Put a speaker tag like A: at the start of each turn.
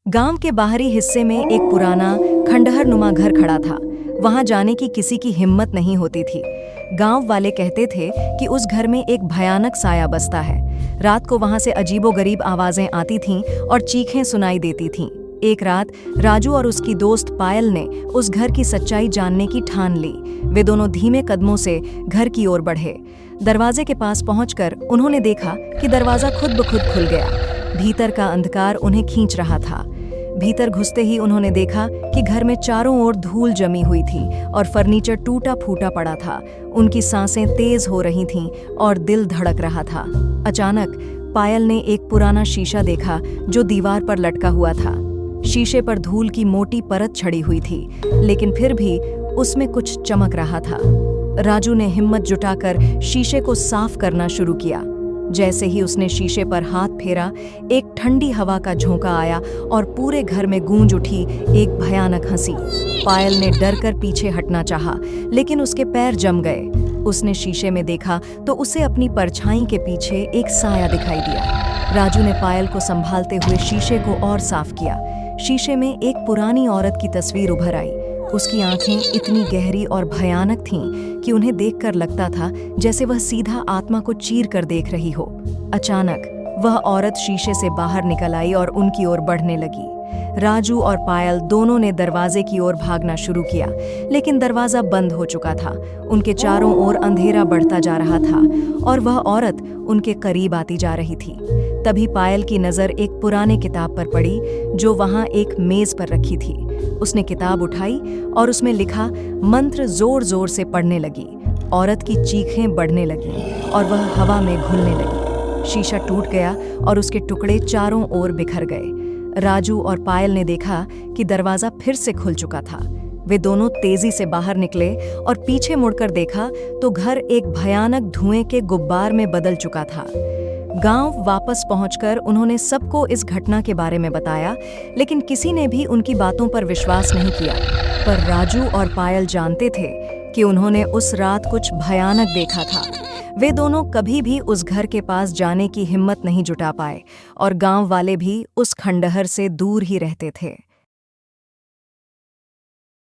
A: गांव के बाहरी हिस्से में एक पुराना खंडहर नुमा घर खड़ा था। वहां जाने की किसी की हिम्मत नहीं होती थी। गांव वाले कहते थे कि उस घर में एक भयानक साया बसता है। रात को वहां से अजीबोगरीब आवाजें आती थीं और चीखें सुनाई देती थीं। एक रात राजू और उसकी दोस्त पायल ने उस घर की सच्चाई जानने की ठान ली। वे दोनों धीमे कदमों से घर की ओर बढ़े। दरवाजे के पास पहुंचकर उन्होंने देखा कि दरवाजा खुद ब खुद खुल गया। भीतर का अंधकार उन्हें खींच रहा था। भीतर घुसते ही उन्होंने देखा कि घर में चारों ओर धूल जमी हुई थी और फर्नीचर टूटा फूटा पड़ा था। उनकी सांसें तेज हो रही थीं और दिल धड़क रहा था। अचानक पायल ने एक पुराना शीशा देखा जो दीवार पर लटका हुआ था। शीशे पर धूल की मोटी परत छड़ी हुई थी, लेकिन फिर भी उसमें कुछ चमक रहा था। राजू ने हिम्मत जुटाकर शीशे को साफ करना शुरू किया। जैसे ही उसने शीशे पर हाथ फेरा, एक ठंडी हवा का झोंका आया और पूरे घर में गूंज उठी एक भयानक हंसी। पायल ने डर कर पीछे हटना चाहा, लेकिन उसके पैर जम गए। उसने शीशे में देखा तो उसे अपनी परछाई के पीछे एक साया दिखाई दिया। राजू ने पायल को संभालते हुए शीशे को और साफ किया। शीशे में एक पुरानी औरत की तस्वीर उभर आई। उसकी आंखें इतनी गहरी और भयानक थीं कि उन्हें देखकर लगता था जैसे वह सीधा आत्मा को चीर कर देख रही हो। अचानक वह औरत शीशे से बाहर निकल आई और उनकी ओर बढ़ने लगी। राजू और पायल दोनों ने दरवाजे की ओर भागना शुरू किया, लेकिन दरवाजा बंद हो चुका था। उनके चारों ओर अंधेरा बढ़ता जा रहा था और वह औरत उनके करीब आती जा रही थी। तभी पायल की नज़र एक पुराने किताब पर पड़ी जो वहां एक मेज पर रखी थी। उसने किताब उठाई और उसमें लिखा मंत्र जोर जोर से पढ़ने लगी। औरत की चीखें बढ़ने लगीं और वह हवा में घुलने लगी। शीशा टूट गया और उसके टुकड़े चारों ओर बिखर गए। राजू और पायल ने देखा कि दरवाजा फिर से खुल चुका था। वे दोनों तेजी से बाहर निकले और पीछे मुड़कर देखा तो घर एक भयानक धुएं के गुब्बार में बदल चुका था। गांव वापस पहुंचकर उन्होंने सबको इस घटना के बारे में बताया, लेकिन किसी ने भी उनकी बातों पर विश्वास नहीं किया। पर राजू और पायल जानते थे कि उन्होंने उस रात कुछ भयानक देखा था। वे दोनों कभी भी उस घर के पास जाने की हिम्मत नहीं जुटा पाए और गांव वाले भी उस खंडहर से दूर ही रहते थे।